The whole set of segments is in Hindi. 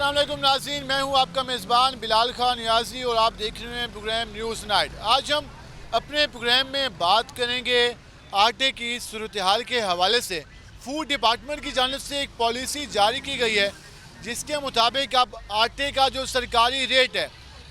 अस्सलाम वालेकुम नाज़रीन, मैं हूं आपका मेज़बान बिलाल खान नियाज़ी और आप देख रहे हैं प्रोग्राम न्यूज़ नाइट। आज हम अपने प्रोग्राम में बात करेंगे आटे की सूरत हाल के हवाले से। फूड डिपार्टमेंट की जानिब से एक पॉलिसी जारी की गई है जिसके मुताबिक अब आटे का जो सरकारी रेट है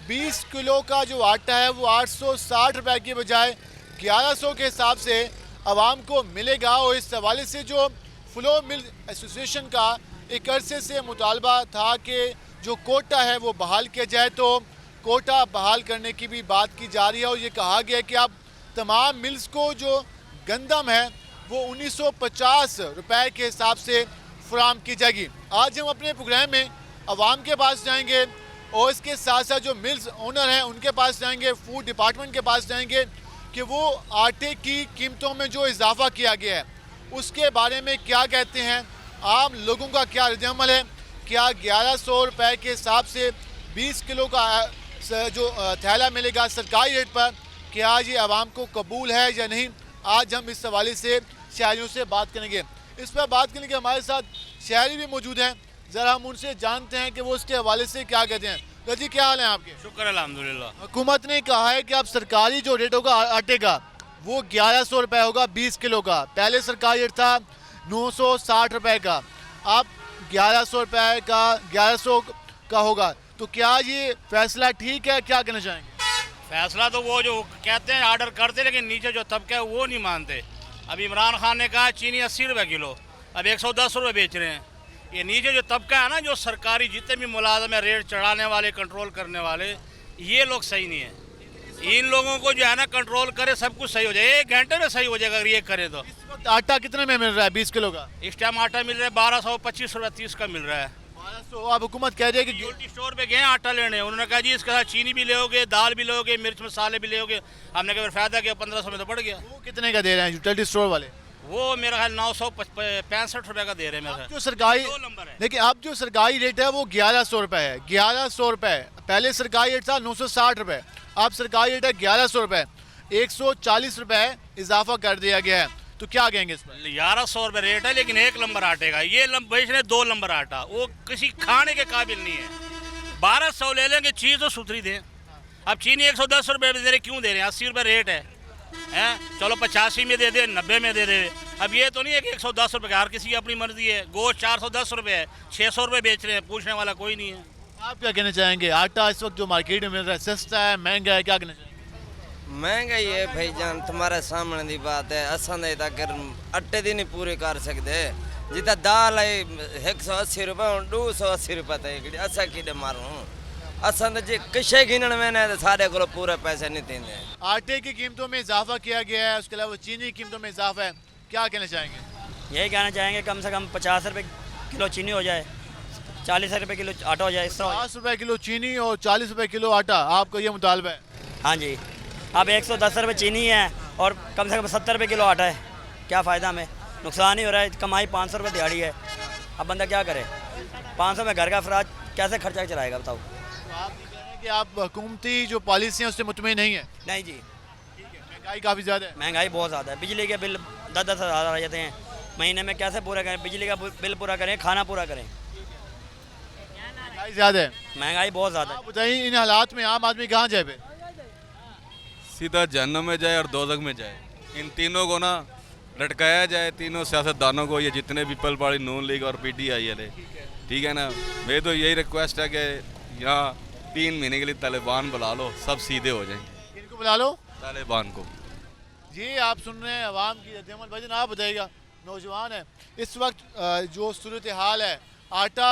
20 किलो का जो आटा है वो 860 रुपये की बजाय 1100 के हिसाब से आवाम को मिलेगा। और इस हवाले से जो फ्लो मिल एसोसिएशन का एक अरसे से मुतालबा था कि जो कोटा है वो बहाल किया जाए, तो कोटा बहाल करने की भी बात की जा रही है। और ये कहा गया है कि अब तमाम मिल्स को जो गंदम है वो 1950 रुपये के हिसाब से फराम की जाएगी। आज हम अपने प्रोग्राम में आवाम के पास जाएंगे और इसके साथ साथ जो मिल्स ओनर हैं उनके पास जाएंगे, फूड डिपार्टमेंट के पास जाएंगे कि वो आटे की कीमतों में जो इजाफा किया गया है उसके बारे में क्या कहते हैं, आम लोगों का क्या रद्द-ए-अमल है। क्या 1100 रुपये के हिसाब से 20 किलो का जो थैला मिलेगा सरकारी रेट पर, क्या ये आवाम को कबूल है या नहीं। आज हम इस हवाले से शहरियों से बात करेंगे। इस पर बात करने के हमारे साथ शहरी भी मौजूद हैं, ज़रा हम उनसे जानते हैं कि वो इसके हवाले से क्या कहते हैं। जी क्या हाल है आपके? शुक्र अल्हम्दुलिल्लाह। हुकूमत ने कहा है कि अब सरकारी जो रेट होगा आटे का वो 1100 रुपये होगा 20 किलो का। पहले सरकारी रेट था 960 रुपये का, अब 1100 रुपये का 1100 का होगा। तो क्या ये फैसला ठीक है, क्या कहना चाहेंगे? फैसला तो वो जो कहते हैं ऑर्डर करते, लेकिन नीचे जो तबका है वो नहीं मानते। अब इमरान खान ने कहा चीनी 80 रुपये किलो, अब 110 रुपये बेच रहे हैं। ये नीचे जो तबका है ना, जो सरकारी जितने भी मुलाजम है, रेट चढ़ाने वाले, कंट्रोल करने वाले, ये लोग सही नहीं है। इन लोगों को जो है ना कंट्रोल करे, सब कुछ सही हो जाए, 1 घंटे में सही हो जाएगा अगर ये करे तो। इस वक्त आटा कितने में मिल रहा है 20 किलो का? इस टाइम आटा मिल रहा है 1225 रुपये 30 का मिल रहा है। 1200। अब हुकूमत कह रही है कि यूनिटी स्टोर पे गए आटा लेने, उन्होंने कहा जी इसके साथ चीनी भी लोगे, दाल भी लोगे, मिर्च मसाले भी लोगे। हमने कहा फायदा क्या, 1500 में तो बढ़ गया। वो कितने का दे रहे हैं यूटिलिटी स्टोर वाले? वो मेरा ख्याल 965 रुपये का दे रहे हैं मेरे जो सरकारी 2 नंबर है। देखिए, अब जो सरकारी रेट है वो 1100 रुपये है। 1100 रुपये पहले सरकारी रेट था 960 रुपये, अब सरकारी रेट है 1100 रुपये। 140 रुपये इजाफा कर दिया गया है। तो क्या कहेंगे इस पर? 1100 रुपये रेट है, लेकिन 1 नंबर आटे का ये बेच रहे 2 नंबर आटा, वो किसी खाने के काबिल नहीं है। 1200 ले लेंगे, चीज़ तो सुथरी दें। अब चीनी 110 रुपये में दे रहे, क्यों दे रहे हैं? 80 रुपये रेट है, हैं? चलो 85 में दे दे, 90 में दे दे। अब ये तो नहीं है कि 110 रुपये का, हर किसी की अपनी मर्जी है। गोश्त 410 रुपये है, 600 रुपये बेच रहे हैं, पूछने वाला कोई नहीं है। आप क्या कहना चाहेंगे? आटा इस वक्त जो मार्केट में मिल रहा है सस्ता है, महंगा है, क्या कहना चाहेंगे? महंगाई है भाईजान, तुम्हारे सामने दी बात है। असां दे तक आटे दी नहीं पूरे कर सकते। जितना दाल है 180 रुपये, 280 रुपये तक असा कि मारूं। असां जे किशे गिनण में ना सारे को पूरे पैसे नहीं देंगे। आटे की कीमतों में इजाफा किया गया है, उसके अलावा चीनी की कीमतों में इजाफा है, क्या कहना चाहेंगे? यही कहना चाहेंगे कम से कम 50 रुपये किलो चीनी हो जाए, 40 रुपये किलो आटा हो जाए, इस तरह। 50 रुपये किलो चीनी और 40 रुपये किलो आटा, आपका ये मुतालबा है? हाँ जी। अब 110 रुपये चीनी है और कम से कम 70 रुपये किलो आटा है, क्या फ़ायदा हमें? नुकसान ही हो रहा है। कमाई 500 रुपये दिहाड़ी है, अब बंदा क्या करे? 500 में घर का अखराज कैसे खर्चा चलाएगा बताओ? तो आप कह रहे हैं कि आप हुकूमती जो पॉलिसी है उससे मुतमिन नहीं है? नहीं जी, महंगाई काफ़ी ज़्यादा है। महंगाई बहुत ज़्यादा है। बिजली के बिल 10-10 हज़ार आ जाते हैं महीने में, कैसे पूरा करें? बिजली का बिल पूरा करें, खाना पूरा करें। महंगाई ज़्यादा है, महंगाई बहुत ज़्यादा है। आप बताइए इन हालात में आम आदमी कहाँ जाए? सीधा जहन्नम में जाए और दोज़ख में जाए। इन तीनों को ना लटकाया जाए, तीनों सियासतदानों को, ये जितने भी पीपल पार्टी, नून लीग और पीटीआई है, ठीक है ना। मेरी तो यही रिक्वेस्ट है कि यहाँ 3 महीने के लिए तालिबान बुला लो, सब सीधे हो जाएंगे। इनको बुला लो, तालिबान को। जी आप सुन रहे हैं आवाम की रद्द-ए-अमल। भाईजान आप बताइएगा, नौजवान है, इस वक्त जो सूरत हाल है, आटा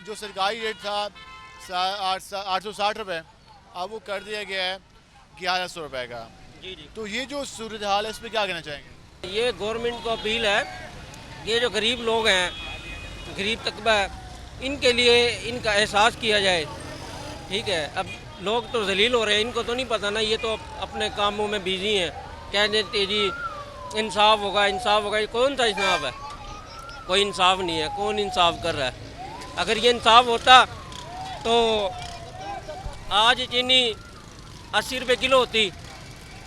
जो सरकारी रेट था 860 रुपये, अब वो कर दिया गया है 1100 रुपये का। जी जी। तो ये जो सूरत हाल है इस पर क्या कहना चाहेंगे? ये गवर्नमेंट को अपील है, ये जो गरीब लोग हैं, गरीब तबका है, इनके लिए इनका एहसास किया जाए, ठीक है। अब लोग तो जलील हो रहे हैं, इनको तो नहीं पता ना, ये तो अपने कामों में बिजी हैं। कह देते जी इंसाफ होगा, इंसाफ होगा, ये कौन सा इंसाफ है? कोई इंसाफ नहीं है, कौन इंसाफ कर रहा है? अगर ये इंसाफ होता तो आज चीनी 80 रुपये किलो होती,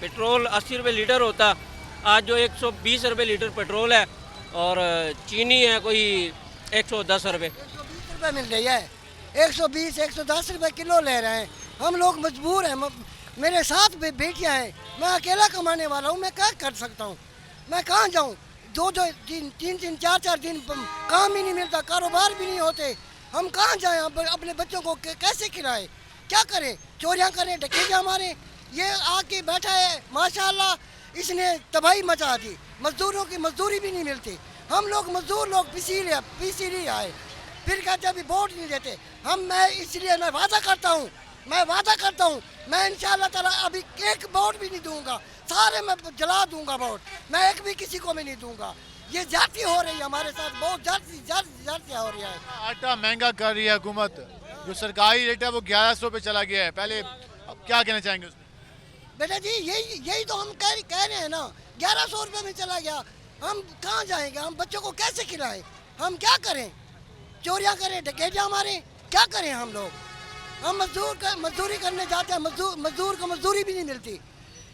पेट्रोल 80 रुपये लीटर होता। आज जो 120 रुपये लीटर पेट्रोल है और चीनी है कोई 110 रुपये। 20 रुपये मिल रही है, 120 110 रुपए किलो ले रहे हैं। हम लोग मजबूर हैं। मेरे साथ भी बेटियां हैं, मैं अकेला कमाने वाला हूँ, मैं क्या कर सकता हूँ? मैं कहाँ जाऊँ? दो तीन चार दिन काम ही नहीं मिलता, कारोबार भी नहीं होते। हम कहाँ जाएं? अपने बच्चों को कैसे खिलाएं? क्या करें? चोरियां करें, डकैतियां मारें? ये आके बैठा है माशाल्लाह, इसने तबाही मचा दी। मजदूरों की मजदूरी भी नहीं मिलती। हम लोग मजदूर लोग पीसी आए, फिर कहते अभी वोट नहीं देते हम। मैं इसलिए मैं वादा करता हूँ मैं इंशाअल्लाह ताला अभी एक वोट भी नहीं दूंगा, सारे मैं जला दूंगा वोट, मैं एक भी किसी को भी नहीं दूंगा। ये जाति हो रही है हमारे साथ, बहुत जाति हो रही है। आटा महंगा कर रही है हुकूमत, जो सरकारी रेट है वो 1100 पे चला गया है पहले। अब क्या कहना चाहेंगे उसमें? बेटा जी यही तो हम कह रहे हैं ना, 1100 रुपये में चला गया। हम कहाँ जाएंगे? हम बच्चों को कैसे खिलाएं? हम क्या करें? चोरियां करें, डकैतियां मारें? क्या करें हम लोग? हम मजदूरी करने जाते हैं, मजदूर को मजदूरी भी नहीं मिलती।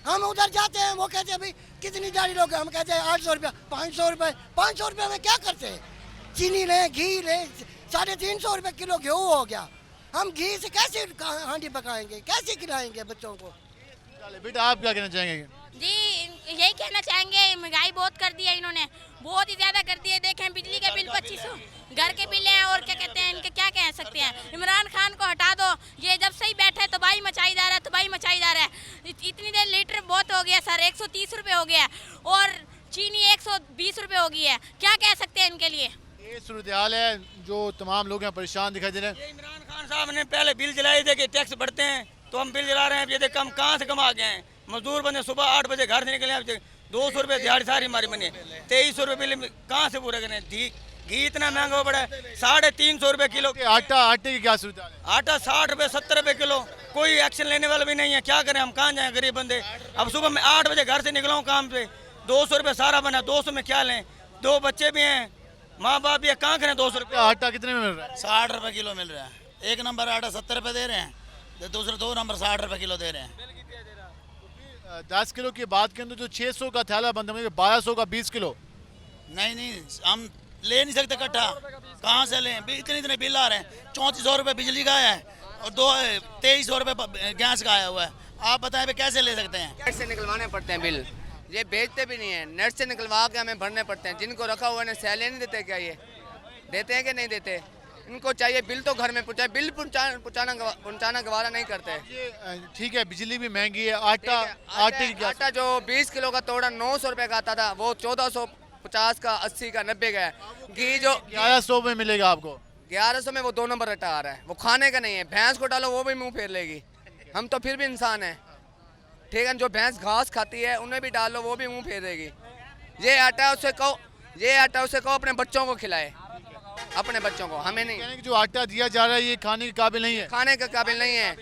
हम उधर जाते हैं, वो कहते हैं भाई कितनी दिहाड़ी लोगे? हम कहते हैं 800 रुपया, 500 रुपये। 500 रुपये में क्या करते हैं? चीनी लें, घी लें, 350 रुपये किलो गेहूँ हो गया। हम घी से कैसे हांडी पकाएंगे, कैसे खिलाएंगे बच्चों को? बेटा आप क्या कहना चाहेंगे? जी यही कहना चाहेंगे, महंगाई बहुत कर दी है इन्होंने, बहुत ही ज़्यादा कर दी है। देखें बिजली के बिल 2500, घर के बिल हैं, और क्या कहते हैं इनके, क्या कह सकते हैं? इमरान खान को हटा दो, ये जब से ही बैठा है तबाही मचाई जा रहा है। इतनी देर लीटर बहुत हो गया सर, 130 रुपये हो गया, और चीनी 120 रुपये हो गई है। क्या कह सकते हैं इनके लिए? ये सूरत हाल है, जो तमाम लोग यहाँ परेशान दिखाई दे रहे हैं। इमरान खान साहब ने पहले बिल जलाए थे कि टैक्स बढ़ते हैं, तो हम बिल जला रहे हैं। ये देख हम कहाँ से कमा गए हैं? मजदूर बने सुबह 8 बजे घर से निकले, 200 रुपये दिहाड़ी सारी हमारी बनी है। 2300 रुपये बिल कहाँ से पूरे करें? घी इतना महंगा हो पड़ा है, 350 रुपये किलो। आटे की क्या सूरत हाल है? आटा 60 रुपये 70 रुपये किलो, कोई एक्शन लेने वाला भी नहीं है। क्या करें हम? कहाँ जाएं गरीब बंदे? अब सुबह मैं 8 बजे घर से निकला हूँ काम पे, 200 रुपये सारा बना, 200 में क्या लें? 2 बच्चे भी हैं, माँ बाप भी है, कहाँ करें 200 रुपये? आटा कितने में मिल रहा है? 60 रुपये किलो मिल रहा है। एक नंबर आटा 70 रुपये दे रहे हैं, दूसरे 2 नंबर 60 रुपये किलो दे रहे हैं। 10 किलो की बात करें तो जो 600 का थैला बनता है 1200 का 20 किलो। नहीं हम ले नहीं सकते इकट्ठा, कहाँ से लें? इतने बिल आ रहे हैं। 3400 रुपये बिजली का है और 2300 रुपये गैस का आया हुआ है। आप बताएं भाई कैसे ले सकते हैं? नेट से निकलवाने पड़ते हैं बिल, ये बेचते भी नहीं है, नेट से निकलवा के हमें भरने पड़ते हैं। जिनको रखा हुआ है सैलरी नहीं देते क्या? ये देते हैं कि नहीं देते? इनको चाहिए बिल तो घर में पहुँचाए, बिल पहुँचाना गवारा नहीं करते। ये ठीक है, बिजली भी महंगी है। आटा जो 20 किलो का तोड़ा 900 रुपये का आता था, वो 1450 का, 80 का, 90 का है। घी जो 1100 में मिलेगा आपको, 1100 में वो 2 नंबर आटा आ रहा है, वो खाने का नहीं है। भैंस को डालो वो भी मुंह फेर लेगी। हम तो फिर भी इंसान हैं, ठीक है? जो भैंस घास खाती है उन्हें भी डालो वो भी मुंह फेर देगी। ये आटा उसे कहो अपने बच्चों को खिलाए, अपने बच्चों को, हमें नहीं। जो आटा दिया जा रहा है ये खाने के काबिल नहीं है, खाने के काबिल नहीं है।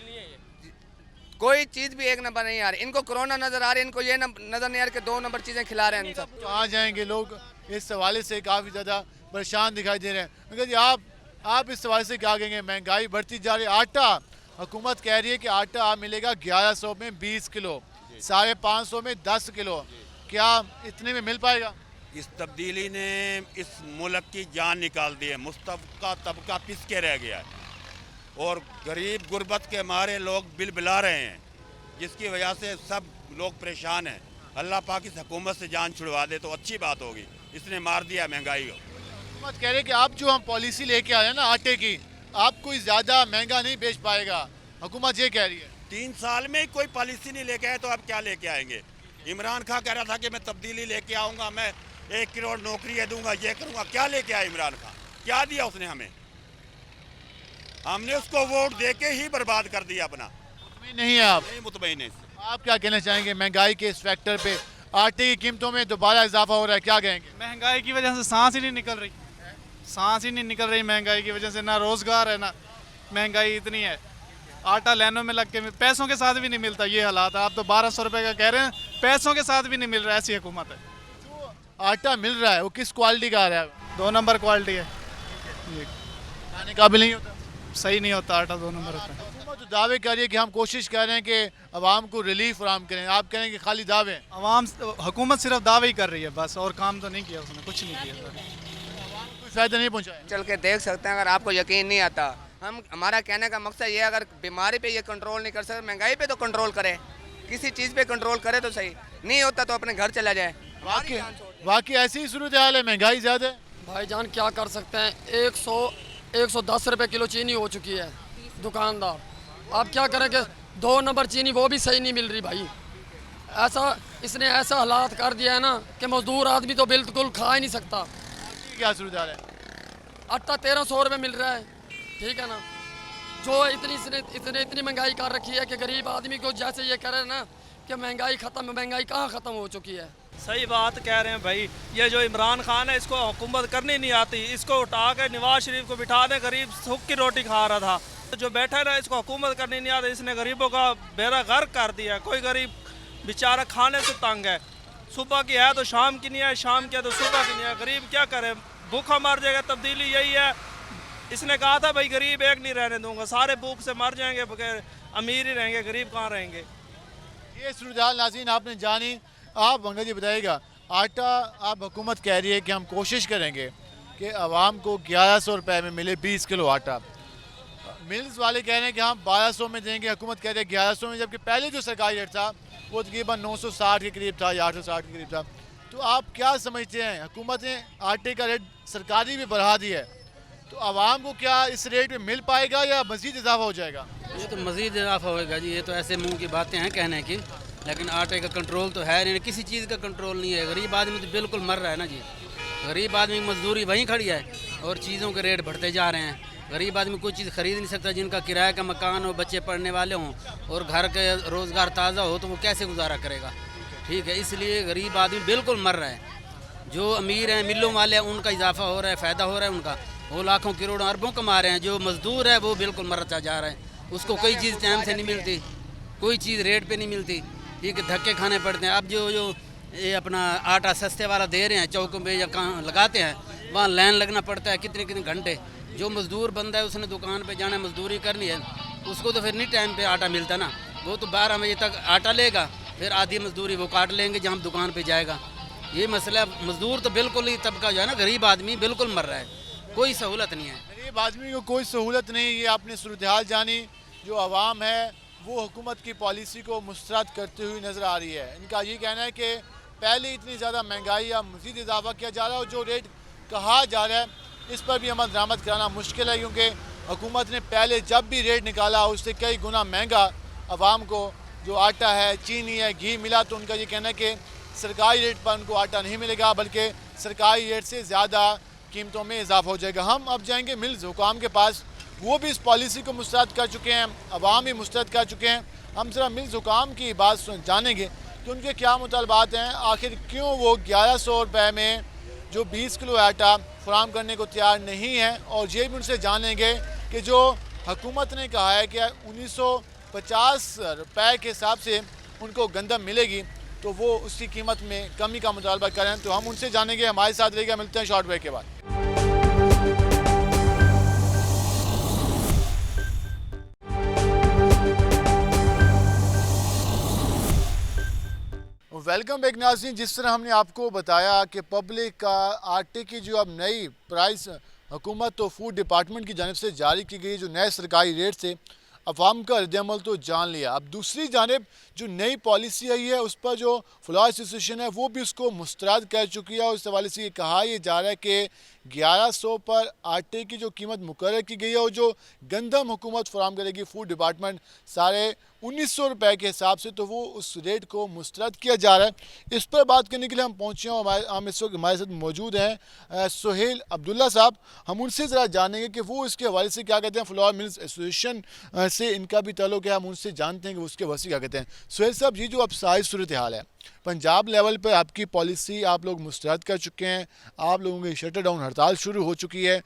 कोई चीज़ भी एक नंबर नहीं आ रही। इनको कोरोना नजर आ रही है, इनको ये नजर नहीं आ रही कि 2 नंबर चीज़ें खिला रहे हैं सब। कहाँ जाएंगे लोग? इस हवाले से काफ़ी ज़्यादा परेशान दिखाई दे रहे हैं। मगर जी आप इस हवाले से क्या कहेंगे? महंगाई बढ़ती जा रही है। आटा हुकूमत कह रही है कि आटा आप मिलेगा 1100 में 20 किलो, 550 में 10 किलो। क्या इतने में मिल पाएगा? इस तब्दीली ने इस मुल्क की जान निकाल दी है। मुस्तबका तबका पिस के रह गया है और गरीब गुर्बत के मारे लोग बिल बिला रहे हैं, जिसकी वजह से सब लोग परेशान हैं। अल्लाह पाक इस हुकूमत से जान छुड़वा दे तो अच्छी बात होगी। इसने मार दिया महंगाई को। हुकूमत कह रही है कि आप जो हम पॉलिसी लेके आए हैं ना आटे की, आप कोई ज़्यादा महंगा नहीं बेच पाएगा। हुकूमत ये कह रही है। 3 साल में कोई पॉलिसी नहीं लेके आए तो आप क्या लेके आएंगे? इमरान खान कह रहा था कि मैं तब्दीली लेके आऊँगा, मैं 1 करोड़ नौकरियाँ दूंगा, ये करूँगा। क्या लेके आया इमरान खान? क्या दिया उसने हमें? हमने उसको वोट दे के ही बर्बाद कर दिया अपना। नहीं है आप? नहीं मुतमईन है। आप क्या कहना चाहेंगे महंगाई के इस फैक्टर पे? आटे की कीमतों में दोबारा इजाफा हो रहा है, क्या कहेंगे? महंगाई की वजह से सांस ही नहीं निकल रही, सांस ही नहीं निकल रही महंगाई की वजह से। ना रोजगार है, ना महंगाई इतनी है। आटा लाइनों में लग के पैसों के साथ भी नहीं मिलता, ये हालात है। आप तो 1200 रुपये का कह रहे हैं, पैसों के साथ भी नहीं मिल रहा, ऐसी हुकूमत है। आटा मिल रहा है वो किस क्वालिटी का आ रहा है? 2 नंबर क्वालिटी है, खाने काबिल नहीं होता, सही नहीं होता आटा, 2 नंबर होता है। हुकूमत तो दावे कर रही है कि हम कोशिश कर रहे हैं कि अवाम को रिलीफ फराहम करें, आप कह रहे हैं कि खाली दावे। हुकूमत सिर्फ दावे ही कर रही है बस, और काम तो नहीं किया उसने, कुछ नहीं किया, कोई फायदा नहीं पहुँचाया। चल के देख सकते हैं। अगर आपको यकीन नहीं आता हम हमारा कहने का मकसद ये है, अगर बीमारी पे ये कंट्रोल नहीं कर सकते, महंगाई पे तो कंट्रोल करे, किसी चीज़ पे कंट्रोल करे तो सही, नहीं होता तो अपने घर चला जाए। वाकई ऐसी ही सूरत हाल है, महंगाई ज़्यादा है। भाईजान क्या कर सकते हैं, 110 रुपए किलो चीनी हो चुकी है दुकानदार। आप क्या करेंगे, 2 नंबर चीनी वो भी सही नहीं मिल रही भाई। इसने ऐसा हालात कर दिया है ना कि मजदूर आदमी तो बिल्कुल खा ही नहीं सकता। क्या सूरत हाल है? आटा 1300 रुपये मिल रहा है, ठीक है ना। जो इतनी महंगाई कर रखी है कि गरीब आदमी को जैसे ये करे ना कि महंगाई कहाँ ख़त्म हो चुकी है। सही बात कह रहे हैं भाई। ये जो इमरान खान है, इसको हुकूमत करनी नहीं आती, इसको उठा के नवाज शरीफ को बिठा दे, गरीब सूख की रोटी खा रहा था। जो बैठा है ना, इसको हुकूमत करनी नहीं आती, इसने गरीबों का बेड़ा गर्क कर दिया। कोई गरीब बेचारा खाने से तंग है, सुबह की है तो शाम की नहीं है, शाम की है तो सुबह की नहीं है। गरीब क्या करे, भूखा मर जाएगा। तब्दीली यही है, इसने कहा था भाई गरीब एक नहीं रहने दूंगा, सारे भूख से मर जाएंगे, बगैर अमीर ही रहेंगे, गरीब कहाँ रहेंगे। ये सूरत नाज़रीन आपने जानी। आप मंगा जी बताइएगा, आटा आप हुकूमत कह रही है कि हम कोशिश करेंगे कि आवाम को 1100 रुपये में मिले 20 किलो आटा। मिल्स वाले कह रहे हैं कि हम 1200 में देंगे, हुकूमत कह रही है 1100 में, जबकि पहले जो सरकारी रेट था वो तकरीबन 960 के करीब था या 860 के करीब था। तो आप क्या समझते हैं, हुकूमत ने आटे का रेट सरकारी भी बढ़ा दिया है, तो आवाम को क्या इस रेट में मिल पाएगा या मज़ीद इजाफा हो जाएगा? ये तो मज़ीद इजाफा होएगा जी। ये तो ऐसे मुंह की बातें हैं कहने की, लेकिन आटे का कंट्रोल तो है नहीं, किसी चीज़ का कंट्रोल नहीं है। गरीब आदमी तो बिल्कुल मर रहा है ना जी। गरीब आदमी की मजदूरी वहीं खड़ी है और चीज़ों के रेट बढ़ते जा रहे हैं। गरीब आदमी कोई चीज़ ख़रीद नहीं सकता, जिनका किराए का मकान हो, बच्चे पढ़ने वाले हों और घर के रोज़गार ताज़ा हो, तो वो कैसे गुजारा करेगा। ठीक है, इसलिए गरीब आदमी बिल्कुल मर रहा है। जो अमीर हैं, मिलों वाले हैं, उनका इजाफा हो रहा है, फ़ायदा हो रहा है उनका, वो लाखों करोड़ों अरबों कमा रहे हैं। जो मज़दूर है वो बिल्कुल मरता जा रहा है, उसको कोई चीज़ टाइम से नहीं मिलती, कोई चीज़ रेट पे नहीं मिलती। ठीक है, धक्के खाने पड़ते हैं। अब जो ये अपना आटा सस्ते वाला दे रहे हैं, चौकों पे या कहाँ लगाते हैं, वहाँ लाइन लगना पड़ता है कितने कितने घंटे। जो मज़दूर बंदा है उसने दुकान पे जाना, मजदूरी करनी है, उसको तो फिर नहीं टाइम पे आटा मिलता ना। वो तो 12 बजे तक आटा लेगा, फिर आधी मजदूरी वो काट लेंगे जहाँ दुकान पे जाएगा। ये मसला, मजदूर तो बिल्कुल ही तबका जो है ना, गरीब आदमी बिल्कुल मर रहा है, कोई सहूलत नहीं है। गरीब आदमी को कोई सहूलत नहीं। ये आपने सूरत हाल जानी। जो आवाम है वो हुकूमत की पॉलिसी को मुस्तरद करते हुए नज़र आ रही है। इनका ये कहना है कि पहले इतनी ज़्यादा महंगाई या मज़ीद इजाफा किया जा रहा है और जो रेट कहा जा रहा है इस पर भी अमल दरामद कराना मुश्किल है, क्योंकि हुकूमत ने पहले जब भी रेट निकाला उससे कई गुना महंगा आवाम को जो आटा है, चीनी है, घी मिला। तो उनका ये कहना है कि सरकारी रेट पर उनको आटा नहीं मिलेगा, बल्कि सरकारी रेट से ज़्यादा कीमतों में इजाफा हो जाएगा। हम अब जाएंगे मिल्स हुकाम के पास, वो भी इस पॉलिसी को मुस्तरद कर चुके हैं, अवाम भी मुस्तरद कर चुके हैं। हम ज़रा मिल्स हुकाम की बात जानेंगे कि उनके क्या मुतालबात हैं, आखिर क्यों वो 1100 रुपये में जो 20 किलो आटा फराहम करने को तैयार नहीं है। और ये भी उनसे जानेंगे कि जो हुकूमत ने कहा है कि 1950 रुपये के हिसाब से उनको गंदम मिलेगी, तो वो उसकी कीमत में कमी का मुतालबा करें। तो हम उनसे जानेंगे, हमारे साथ रहेगा। मिलते हैं शॉर्ट ब्रेक के बाद। वेलकम बैक नाज़रीन। जिस तरह हमने आपको बताया कि पब्लिक का आटे की जो अब नई प्राइस हुकूमत तो फूड डिपार्टमेंट की जानिब से जारी की गई, जो नए सरकारी रेट से अवाम का रद्दअमल तो जान लिया। अब दूसरी जानिब जो नई पॉलिसी आई है उस पर जो फ्लोर एसोसिएशन है वो भी उसको मुस्तरद कर चुकी है। और इस हवाले से ये कहा यह जा रहा है कि 1100 पर आटे की जो कीमत मुकर्रर की गई है और जो गंदम हुकूमत फराहम करेगी फूड डिपार्टमेंट 1950 रुपये के हिसाब से, तो वो उस रेट को मुस्तरद किया जा रहा है। इस पर बात करने के लिए हम पहुँचे हैं, हम इस वक्त हमारे साथ मौजूद हैं सुहेल अब्दुल्ला साहब। हम उनसे ज़रा जानेंगे कि वो इसके हवाले से क्या कहते हैं। फ्लोर मिल्स एसोसिएशन से इनका भी ताल्लुक है, हम उनसे जानते हैं कि उसके वसी क्या कहते हैं। सुहेल साहब, ये जो अब सारी सूरत हाल है, पंजाब लेवल पर आपकी पॉलिसी आप लोग मुस्तरद कर चुके हैं, आप लोगों की शटर डाउन हड़ताल शुरू हो चुकी है,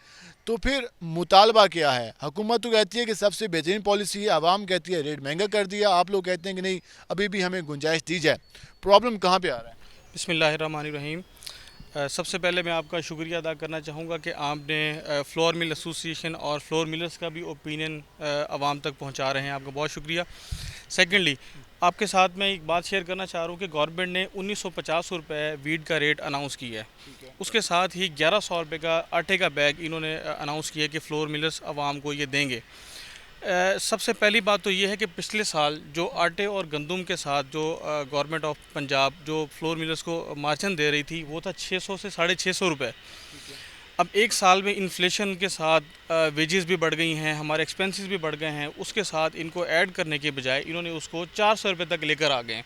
तो फिर मुतालबा क्या है? हुकूमत तो कहती है कि सबसे बेहतरीन पॉलिसी है, आवाम कहती है रेट महंगा कर दिया, आप लोग कहते हैं कि नहीं अभी भी हमें गुंजाइश दी जाए। प्रॉब्लम कहाँ पे आ रहा है? बिस्मिल्लाहिर्रहमानिर्रहीम। सबसे पहले मैं आपका शुक्रिया अदा करना चाहूँगा कि आपने फ्लोर मिल एसोसिएशन और फ्लोर मिलर्स का भी ओपिनियन आवाम तक पहुँचा रहे हैं, आपका बहुत शुक्रिया। सेकेंडली, आपके साथ मैं एक बात शेयर करना चाह रहा हूँ कि गवर्नमेंट ने 1950 रुपये वीट का रेट अनाउंस किया है। उसके साथ ही 1100 रुपये का आटे का बैग इन्होंने अनाउंस किया कि फ्लोर मिलर्स आवाम को ये देंगे। सबसे पहली बात तो ये है कि पिछले साल जो आटे और गंदम के साथ जो गवर्नमेंट ऑफ पंजाब जो फ्लोर मिलर्स को मार्जिन दे रही थी वो था 600 से 650 रुपये। अब एक साल में इन्फ्लेशन के साथ वेजेस भी बढ़ गई हैं, हमारे एक्सपेंसेस भी बढ़ गए हैं, उसके साथ इनको ऐड करने के बजाय इन्होंने उसको 400 रुपये तक लेकर आ गए हैं।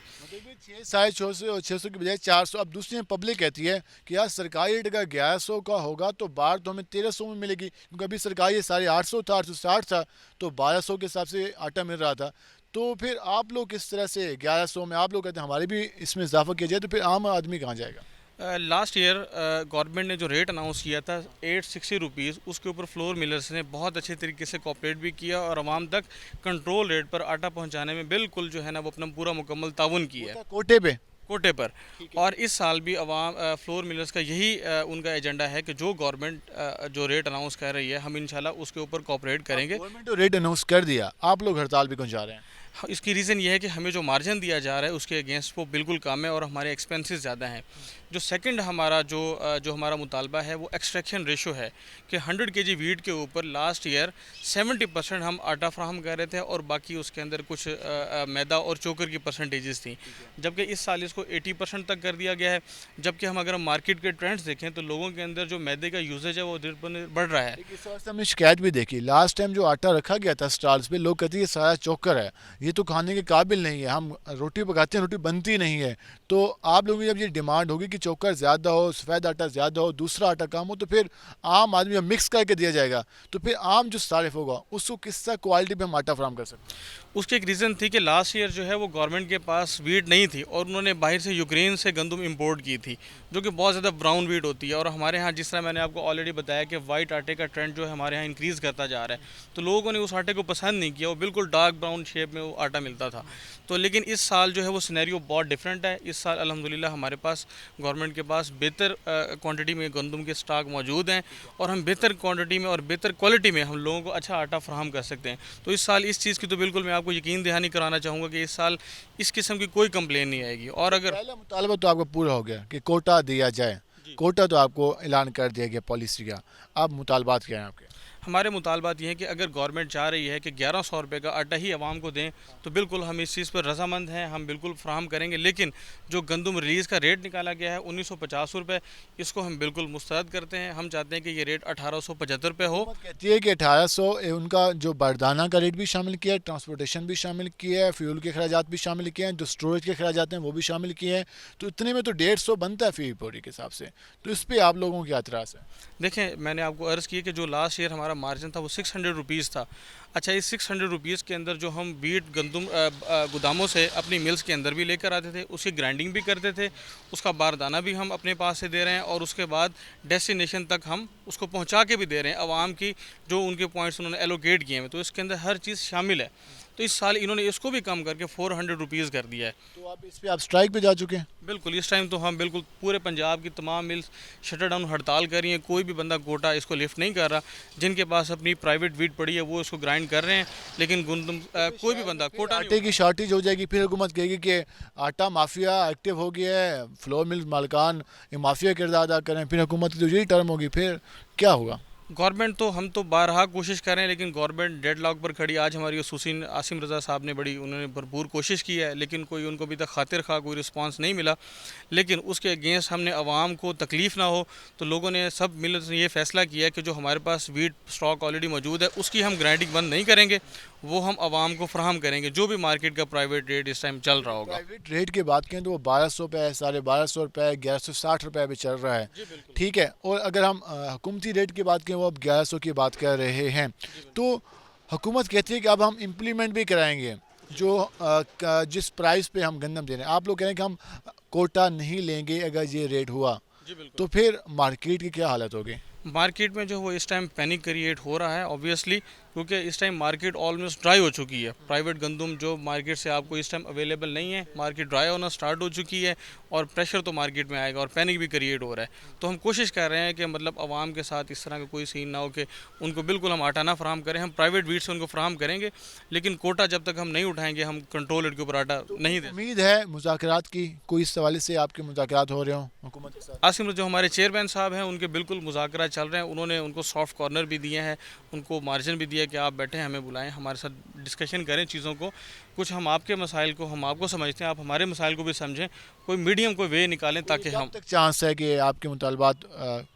600 और 600 की बजाय 400। अब दूसरी पब्लिक कहती है कि यार सरकारी रेट अगर 1100 का होगा तो बाहर तो हमें 1300 में मिलेगी, क्योंकि अभी सरकारी साढ़े 800 था, 860 था, तो 1200 के हिसाब से आटा मिल रहा था। तो फिर आप लोग किस तरह से 1100 में आप लोग कहते हैं हमारे भी इसमें इजाफा किया जाए, तो फिर आम आदमी कहाँ जाएगा? लास्ट ईयर गवर्नमेंट ने जो रेट अनाउंस किया था 860 रुपीज़, उसके ऊपर फ्लोर मिलर्स ने बहुत अच्छे तरीके से कोऑपरेट भी किया और आवाम तक कंट्रोल रेट पर आटा पहुंचाने में बिल्कुल जो है ना वो अपना पूरा मुकम्मल ताउन किया है कोटे पर। और इस साल भी अवाम फ्लोर मिलर्स का यही उनका एजेंडा है कि जो गवर्नमेंट जो रेट अनाउंस कर रही है हम इंशाल्लाह उसके ऊपर कोऑपरेट करेंगे। गवर्नमेंट तो रेट अनाउंस कर दिया, आप लोग हड़ताल भी क्यों जा रहे हैं? इसकी रीज़न ये है कि हमें जो मार्जिन दिया जा रहा है उसके अगेंस्ट वो बिल्कुल कम है और हमारे एक्सपेंसेस ज़्यादा हैं। जो सेकंड हमारा जो हमारा मुतालबा है वो एक्सट्रैक्शन रेशो है कि 100 kg वीट के ऊपर लास्ट ईयर 70% हम आटा फ्राहम कर रहे थे और बाकी उसके अंदर कुछ मैदा और चोकर की परसेंटेजेस थी, जबकि इस साल इसको 80% तक कर दिया गया है। जबकि हम अगर हम मार्केट के ट्रेंड्स देखें तो लोगों के अंदर जो मैदे का यूजेज है वो दिन पर दिन बढ़ रहा है। इस वक्त हमने शिकायत भी देखी, लास्ट टाइम जो आटा रखा गया था स्टॉल्स पे, लोग कहते हैं ये सारा चोकर है, ये तो खाने के काबिल नहीं है, हम रोटी पकाते हैं रोटी बनती नहीं है। तो आप लोगों की जब ये डिमांड होगी कि चोकर ज़्यादा हो, सफ़ेद आटा ज़्यादा हो, दूसरा आटा कम हो, तो फिर आम आदमी जब मिक्स करके दिया जाएगा तो फिर आम जो सारिफ होगा उसको किस तरह क्वालिटी पे हम आटा फ्राहम कर सकते हैं? उसकी एक रीज़न थी कि लास्ट ईयर जो है वो गवर्नमेंट के पास वीट नहीं थी और उन्होंने बाहर से यूक्रेन से गंदम इंपोर्ट की थी जो कि बहुत ज़्यादा ब्राउन वीट होती है। और हमारे यहाँ जिस तरह मैंने आपको ऑलरेडी बताया कि वाइट आटे का ट्रेंड जो है हमारे यहाँ इंक्रीज़ करता जा रहा है, तो लोगों ने उस आटे को पसंद नहीं किया, वो बिल्कुल डार्क ब्राउन शेप में वो आटा मिलता था। तो लेकिन इस साल जो है वो सिनेरियो बहुत डिफरेंट है। इस साल अल्हम्दुलिल्लाह हमारे पास गवर्नमेंट के पास बेहतर क्वांटिटी में गंदम के स्टॉक मौजूद हैं और हम बेहतर क्वांटिटी में और बेहतर क्वालिटी में हम लोगों को अच्छा आटा फराहम कर सकते हैं। तो इस साल इस चीज़ की तो बिल्कुल मैं आपको यकीन दहानी कराना चाहूँगा कि इस साल इस किस्म की कोई कंप्लेन नहीं आएगी। और अगर पहला मुतालबा तो आपका पूरा हो गया कि कोटा दिया जाए, कोटा तो आपको ऐलान कर दिया गया पॉलिसी का, अब मुतालबात क्या हैं आपके? हमारे मुतालबात ये हैं कि अगर गवर्नमेंट चाह रही है कि 1100 रुपये का आटा ही आवाम को दें तो बिल्कुल हम इस चीज़ पर रजामंद हैं, हम बिल्कुल फ्राहम करेंगे। लेकिन जो गंदम रिलीज़ का रेट निकाला गया है 1950 रुपये, इसको हम बिल्कुल मुस्तरद करते हैं। हम चाहते हैं कि ये रेट 1875 रुपये हो। कहती है कि 1800 उनका जो बारदाना का रेट भी शामिल किया है, ट्रांसपोर्टेशन भी शामिल किया है, फ्यूल के अखराजात भी शामिल किए हैं, जो स्टोरेज के अखराजात हैं वो भी शामिल किए हैं, तो इतने में तो 150 बनता है फी बोरी के हिसाब से। तो इस पर आप लोगों की एतराज़ है? देखें, मैंने आपको अर्ज़ की कि जो लास्ट ईयर हमारा मार्जिन था वो 600 रुपीज़ था। अच्छा, इस 600 रुपीज़ के अंदर जो हम वीट गंदम गोदामों से अपनी मिल्स के अंदर भी लेकर आते थे, उसकी ग्राइंडिंग भी करते थे, उसका बारदाना भी हम अपने पास से दे रहे हैं और उसके बाद डेस्टिनेशन तक हम उसको पहुंचा के भी दे रहे हैं आवाम की जो उनके पॉइंट्स उन्होंने एलोकेट किए हैं। तो इसके अंदर हर चीज़ शामिल है। तो इस साल इन्होंने इसको भी कम करके 400 रुपीज़ कर दिया है। तो आप इस पर आप स्ट्राइक पे जा चुके हैं? बिल्कुल, इस टाइम तो हम बिल्कुल पूरे पंजाब की तमाम मिल्स शटर डाउन हड़ताल कर रही हैं। कोई भी बंदा कोटा इसको लिफ्ट नहीं कर रहा। जिनके पास अपनी प्राइवेट वीट पड़ी है वो इसको ग्राइंड कर रहे हैं, लेकिन कोई भी बंदा कोटा आटे की शॉर्टेज हो जाएगी, फिर हुकूमत कहेगी कि आटा माफिया एक्टिव हो गया है, फ्लोर मिल मालिकान माफिया किरदार अदा करें, फिर हुकूमत की तो यही टर्म होगी, फिर क्या होगा? गवर्नमेंट तो हम तो बारहा कोशिश कर रहे हैं लेकिन गवर्नमेंट डेड लॉक पर खड़ी। आज हमारी सुसीन आसिम रज़ा साहब ने उन्होंने भरपूर कोशिश की है लेकिन कोई उनको अभी तक खातिर खा कोई रिस्पांस नहीं मिला। लेकिन उसके अगेंस्ट हमने आवाम को तकलीफ़ ना हो तो लोगों ने सब मिलकर ये फ़ैसला किया कि जो हमारे पास वीट स्टॉक ऑलरेडी मौजूद है उसकी हम ग्राइंडिंग बंद नहीं करेंगे, वो हम आवाम को फराहम करेंगे जो भी मार्केट का प्राइवेट रेट इस टाइम चल रहा होगा। प्राइवेट रेट की बात करें तो वो 1200 रुपये, 1250 रुपये, 1160 रुपये भी चल रहा है, ठीक है। और अगर हम हुकूमती रेट की बात करें वो अब 1100 की बात कर रहे हैं, तो हुकूमत कहती है कि अब हम इम्प्लीमेंट भी कराएंगे जो जिस प्राइस पे हम गंदम दे रहे हैं। आप लोग कह रहे हैं कि हम कोटा नहीं लेंगे अगर ये रेट हुआ, तो फिर मार्केट की क्या हालत होगी? मार्केट में जो वो इस टाइम पैनिक क्रिएट हो रहा है ऑब्वियसली, क्योंकि इस टाइम मार्केट ऑलमोस्ट ड्राई हो चुकी है। प्राइवेट गंदम जो मार्केट से आपको इस टाइम अवेलेबल नहीं है, मार्केट ड्राई होना स्टार्ट हो चुकी है और प्रेशर तो मार्केट में आएगा और पैनिक भी क्रिएट हो रहा है। तो हम कोशिश कर रहे हैं कि मतलब आवाम के साथ इस तरह का कोई सीन ना हो कि उनको बिल्कुल हम आटा ना फराहम करें। हम प्राइवेट वीट से उनको फराहम करेंगे, लेकिन कोटा जब तक हम नहीं उठाएंगे हम कंट्रोल रेट के ऊपर आटा नहीं दें। उम्मीद है मुज़ाकरात की, कोई इस हवाले से आपके मुज़ाकरात हो रहे हों हुकूमत के साथ? आसिम जो हमारे चेयरमैन साहब हैं उनके बिल्कुल मुज़ाकरा चल रहे हैं। उन्होंने उनको सॉफ्ट कॉर्नर भी दिए हैं, उनको मार्जिन भी दिया कि आप बैठें, हमें बुलाएं, हमारे साथ डिस्कशन करें चीज़ों को। कुछ हम आपके मसाइल को हम आपको समझते हैं, आप हमारे मसाइल को भी समझें, कोई मीडियम कोई वे निकालें ताकि हम तक चांस है कि आपके मुतालबात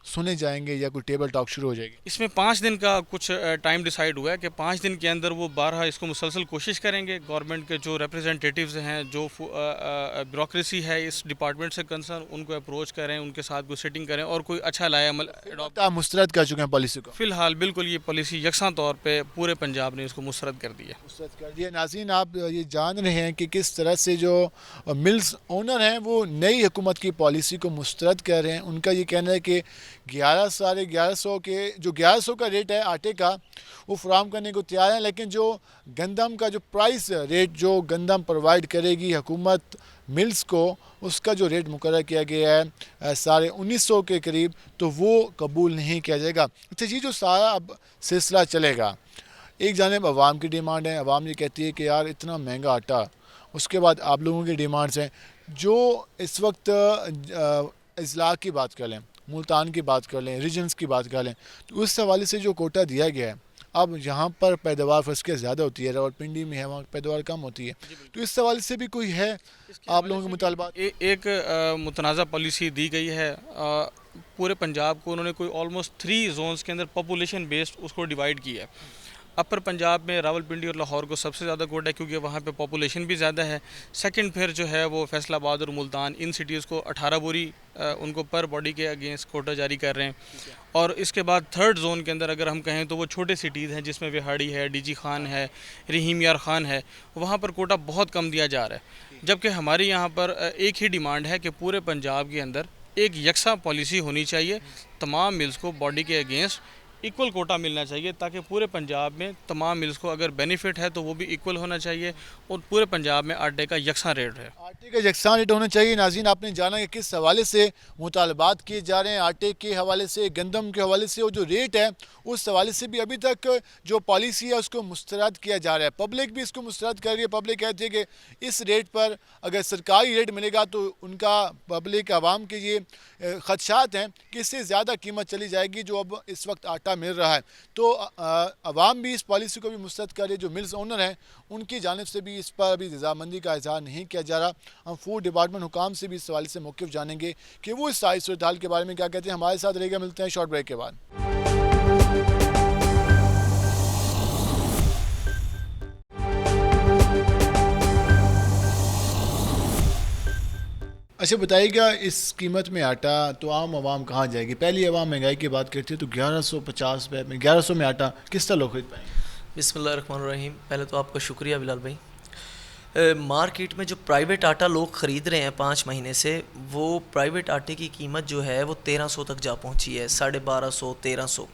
सुने जाएंगे या कोई टेबल टॉक शुरू हो जाएगी? इसमें 5 दिन का कुछ टाइम डिसाइड हुआ है कि 5 दिन के अंदर वो 12 इसको मुसलसल कोशिश करेंगे। गवर्नमेंट के जो रिप्रेजेंटेटिव्स हैं, जो ब्यूरोक्रेसी है इस डिपार्टमेंट से कंसर्न, उनको अप्रोच करें, उनके साथ कोई सेटिंग करें और कोई अच्छा लाया अमल अडॉप्ट। आप मुस्तरद कर चुके हैं पॉलिसी को? फ़िलहाल बिल्कुल ये पॉलिसी यकसा तौर पर पूरे पंजाब ने इसको मुस्तरद कर दिया। मुस्तरद कर दिया। नाज़रीन, आप ये जान रहे हैं कि किस तरह से जो मिल्स ओनर हैं वो नई हुकूमत की पॉलिसी को मुस्तरद कर रहे हैं। उनका ये कहना है कि 11,1100 के जो 1100 का रेट है आटे का वो फराहम करने को तैयार है, लेकिन जो गंदम का जो प्राइस रेट जो गंदम प्रोवाइड करेगी हुकूमत मिल्स को, उसका जो रेट मुकर्रर किया गया है 1950 के करीब, तो वो कबूल नहीं किया जाएगा। अच्छा जी, जो सारा अब सिलसिला चलेगा, एक जानिब अवाम की डिमांड है, अवाम ये कहती है कि यार इतना महंगा आटा, उसके बाद आप लोगों की डिमांड्स हैं। जो इस वक्त अजला की बात कर लें, मुल्तान की बात कर लें, रीजन्स की बात कर लें, तो उस हवाले से जो कोटा दिया गया है, अब यहाँ पर पैदावार फसके ज़्यादा होती है और पिंडी में है वहाँ पैदावार कम होती है, तो इस हवाले से भी कोई है आप लोगों के मुतालबात? एक मुतनाज़ा पॉलिसी दी गई है पूरे पंजाब को। उन्होंने कोई ऑलमोस्ट 3 जोन्स के अंदर पॉपुलेशन बेस्ड उसको डिवाइड किया है। अपर पंजाब में रावलपिंडी और लाहौर को सबसे ज़्यादा कोटा है क्योंकि वहाँ पे पॉपुलेशन भी ज़्यादा है। सेकंड फिर जो है वो फैसलाबाद और मुल्तान, इन सिटीज़ को 18 बोरी उनको पर बॉडी के अगेंस्ट कोटा जारी कर रहे हैं। और इसके बाद थर्ड जोन के अंदर अगर हम कहें तो वो छोटे सिटीज़ हैं जिसमें विहाड़ी है, डीजी खान है, रहीम यार खान है, वहाँ पर कोटा बहुत कम दिया जा रहा है। जबकि हमारी यहाँ पर एक ही डिमांड है कि पूरे पंजाब के अंदर एक यकसा पॉलिसी होनी चाहिए, तमाम मिल्स को बॉडी के अगेंस्ट इक्वल कोटा मिलना चाहिए ताकि पूरे पंजाब में तमाम मिल्स को अगर बेनिफिट है तो वो भी इक्वल होना चाहिए और पूरे पंजाब में आटे का यकसा रेट है। आटे का यकसा रेट होना चाहिए। नाज़रीन, आपने जाना कि किस हवाले से मुतालबात किए जा रहे हैं, आटे के हवाले से, गंदम के हवाले से, और जो रेट है उस हवाले से भी अभी तक जो पॉलिसी है उसको मुस्तरद किया जा रहा है। पब्लिक भी इसको मुस्तरद कर रही है। पब्लिक कहती है कि इस रेट पर अगर सरकारी रेट मिलेगा तो उनका पब्लिक आवाम के ये खदशात हैं कि इससे ज़्यादा कीमत चली जाएगी जो अब इस वक्त आटा मिल रहा है। तो अवाम भी इस पॉलिसी को भी मुस्तरद कर रही है। जो मिल्स ओनर हैं उनकी जानिब से भी इस पर अभी रज़ामंदी का इज़हार नहीं किया जा रहा। हम फूड डिपार्टमेंट हुकाम से भी इस हवाले से मौक़िफ़ जानेंगे कि वो इस सारी सूरत हाल के बारे में क्या कहते हैं। हमारे साथ रहेगा, मिलते हैं शॉर्ट ब्रेक के बाद। अच्छा बताइएगा, इस कीमत में आटा तो आम आवाम कहाँ जाएगी? पहली आवाम महंगाई की बात करती है तो 1150 रुपये में 1100 में आटा किस तरह लोग खरीद पाएंगे? बिस्मिल्लाहिर्रहमानिर्रहीम। पहले तो आपका शुक्रिया बिलाल भाई। मार्केट में जो प्राइवेट आटा लोग ख़रीद रहे हैं 5 महीने से, वो प्राइवेट आटे की कीमत जो है वो 1300 तक जा पहुंची है, 1250 1300।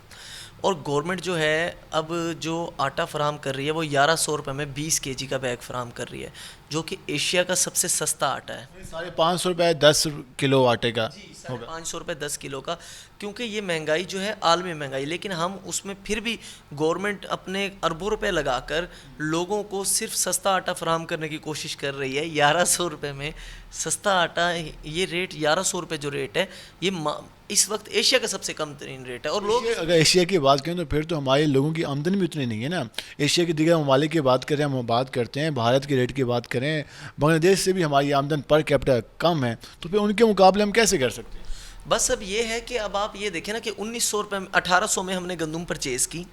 और गवर्नमेंट जो है अब जो आटा फराहम कर रही है वो 1100 रुपये में 20 kg का बैग फराहम कर रही है, जो कि एशिया का सबसे सस्ता आटा है। 550 रुपये 10 किलो आटे का होगा। 500 रुपये 10 किलो का, क्योंकि ये महंगाई जो है आलमी महंगाई, लेकिन हम उसमें फिर भी गवर्नमेंट अपने अरबों रुपए लगाकर लोगों को सिर्फ सस्ता आटा फराहम करने की कोशिश कर रही है। 1100 रुपये में सस्ता आटा, ये रेट 1100 रुपये जो रेट है ये इस वक्त एशिया का सबसे कम तरीन रेट है। और लोग अगर एशिया की बात करें तो फिर तो हमारे लोगों की आमदनी भी उतनी नहीं है ना। एशिया के दीगर ममालिक की बात करें, हम बात करते हैं भारत के रेट की बात करें, बांग्लादेश से भी हमारी आमदन पर कैपिटा कम है, तो फिर उनके मुकाबले हम कैसे कर सकते हैं? बस अब ये है कि अब आप ये देखें ना कि 1900 रुपये में 1800 में हमने गंदम परचेज़ की,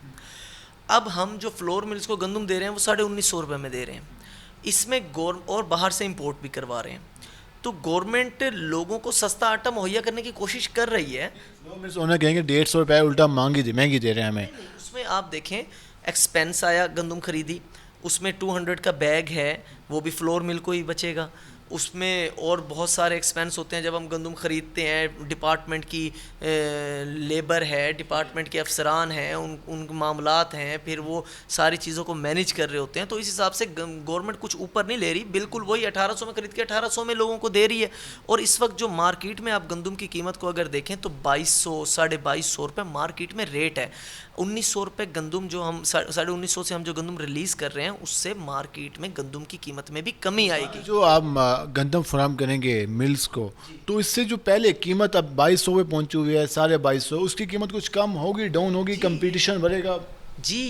अब हम जो फ्लोर मिल्स को गंदम दे रहे हैं वो 1950 रुपये में दे रहे हैं। इसमें और बाहर से इंपोर्ट भी करवा रहे हैं। तो गवर्नमेंट लोगों को सस्ता आटा मुहैया करने की कोशिश कर रही है। उन्हें कहेंगे 150 रुपये उल्टा महंगी दे रहे हैं हमें। उसमें आप देखें एक्सपेंस आया, गंदम खरीदी, उसमें 200 का बैग है, वो भी फ्लोर मिल को ही बचेगा। उसमें और बहुत सारे एक्सपेंस होते हैं जब हम गंदम ख़रीदते हैं। डिपार्टमेंट की लेबर है, डिपार्टमेंट के अफसरान हैं, उन मामलात हैं, फिर वो सारी चीज़ों को मैनेज कर रहे होते हैं। तो इस हिसाब से गवर्नमेंट कुछ ऊपर नहीं ले रही, बिल्कुल वही 1800 में खरीद के 1800 में लोगों को दे रही है। और इस वक्त जो मार्केट में आप गंदम की कीमत को अगर देखें तो 2200 2250 रुपये मार्केट में रेट है। 1900 रुपये गंदम जो हम 1950 से हम जो गंदम रिलीज़ कर रहे हैं उससे मार्केट में गंदम की कीमत में भी कमी आएगी। जो आप गंदम फराम करेंगे मिल्स को, तो इससे जो पहले कीमत अब 2200 पे पहुंची हुई है 2250, उसकी कीमत कुछ कम होगी, डाउन होगी, कंपटीशन बढ़ेगा? जी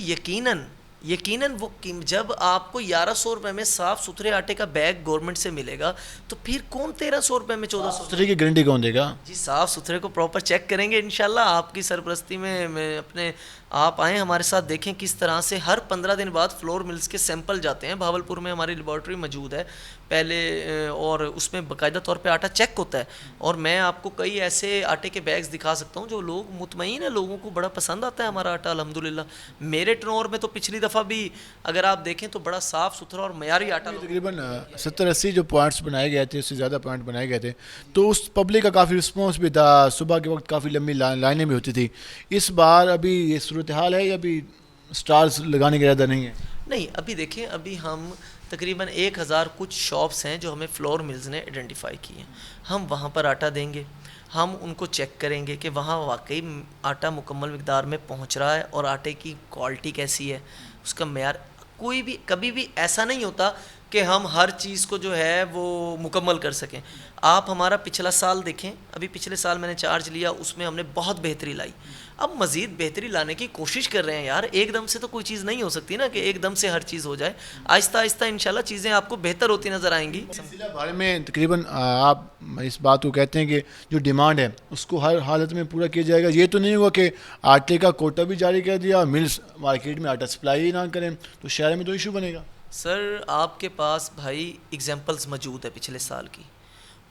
यकीनन वो जब आपको 1100 रुपये में साफ़ सुथरे आटे का बैग गवर्नमेंट से मिलेगा तो फिर कौन 1300 रुपये में 1400 सुथरे की गारंटी कौन देगा? जी साफ़ सुथरे को प्रॉपर चेक करेंगे इंशाल्लाह। आपकी सरपरस्ती में अपने आप आएँ हमारे साथ, देखें किस तरह से हर 15 दिन बाद फ्लोर मिल्स के सैंपल जाते हैं। भावलपुर में हमारी लेबॉर्ट्री मौजूद है पहले, और उसमें बाकायदा तौर पे आटा चेक होता है। और मैं आपको कई ऐसे आटे के बैग्स दिखा सकता हूँ जो लोग मुतमईन है, लोगों को बड़ा पसंद आता है हमारा आटा अल्हम्दुलिल्लाह। मेरे टर्नओवर में तो पिछली दफ़ा भी अगर आप देखें तो बड़ा साफ़ सुथरा और मयारी आटा, तकरीबन 70-80 जो पॉइंट्स बनाए गए थे, उससे ज़्यादा पॉइंट बनाए गए थे, तो उस पब्लिक का काफ़ी रिस्पॉन्स भी था। सुबह के वक्त काफ़ी लंबी लाइनें भी होती थी। इस बार अभी ये सूरत हाल है या अभी स्टार्स लगाने का इरादा नहीं है? नहीं, अभी देखें, अभी हम तकरीबन 1000 कुछ शॉप्स हैं जो हमें फ्लोर मिल्स ने आइडेंटिफाई किए हैं। हम वहाँ पर आटा देंगे, हम उनको चेक करेंगे कि वहाँ वाकई आटा मुकम्मल मिकदार में पहुँच रहा है और आटे की क्वालिटी कैसी है, उसका मेयार। कोई भी कभी भी ऐसा नहीं होता कि हम हर चीज़ को जो है वो मुकम्मल कर सकें। आप हमारा पिछला साल देखें, अभी पिछले साल मैंने चार्ज लिया, उसमें हमने बहुत बेहतरी लाई। अब मज़ीद बेहतरी लाने की कोशिश कर रहे हैं यार। एकदम से तो कोई चीज़ नहीं हो सकती ना कि एकदम से हर चीज़ हो जाए। आहिस्ता आहिस्ता इंशाल्लाह चीज़ें आपको बेहतर होती नज़र आएंगी। जिला बारे में तकरीबन आप इस बात को कहते हैं कि जो डिमांड है उसको हर हालत में पूरा किया जाएगा। ये तो नहीं हुआ कि आटे का कोटा भी जारी कर दिया, मिल्स मार्केट में आटा सप्लाई ना करें तो शहर में तो इशू बनेगा। सर आपके पास भाई एग्जांपल्स मौजूद है पिछले साल की।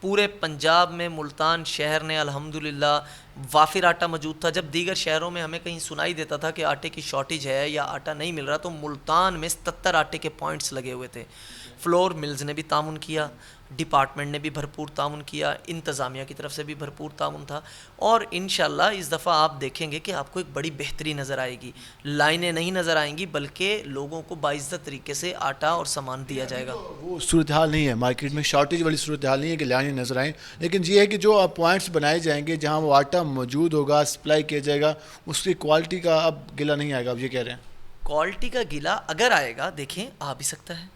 पूरे पंजाब में मुल्तान शहर ने अल्हम्दुलिल्लाह वाफिर आटा मौजूद था। जब दीगर शहरों में हमें कहीं सुनाई देता था कि आटे की शॉर्टेज है या आटा नहीं मिल रहा, तो मुल्तान में 77 आटे के पॉइंट्स लगे हुए थे। फ्लोर मिल्स ने भी तामुन किया, डिपार्टमेंट ने भी भरपूर तामुन किया, इंतज़ामिया की तरफ से भी भरपूर तामुन था। और इंशाल्लाह इस दफ़ा आप देखेंगे कि आपको एक बड़ी बेहतरी नज़र आएगी। लाइनें नहीं नज़र आएंगी बल्कि लोगों को बाइज़्ज़त तरीके से आटा और सामान दिया जाएगा। वो सूरत हाल नहीं है, मार्केट में शॉर्टेज वाली सूरत हाल नहीं है कि लाइनें नज़र आएँ, लेकिन ये है कि जो पॉइंट्स बनाए जाएंगे जहाँ वो आटा मौजूद होगा, सप्लाई किया जाएगा, उसकी क्वालिटी का अब गिला नहीं आएगा। अब ये कह रहे हैं क्वालिटी का गिला अगर आएगा, देखें आ भी सकता है,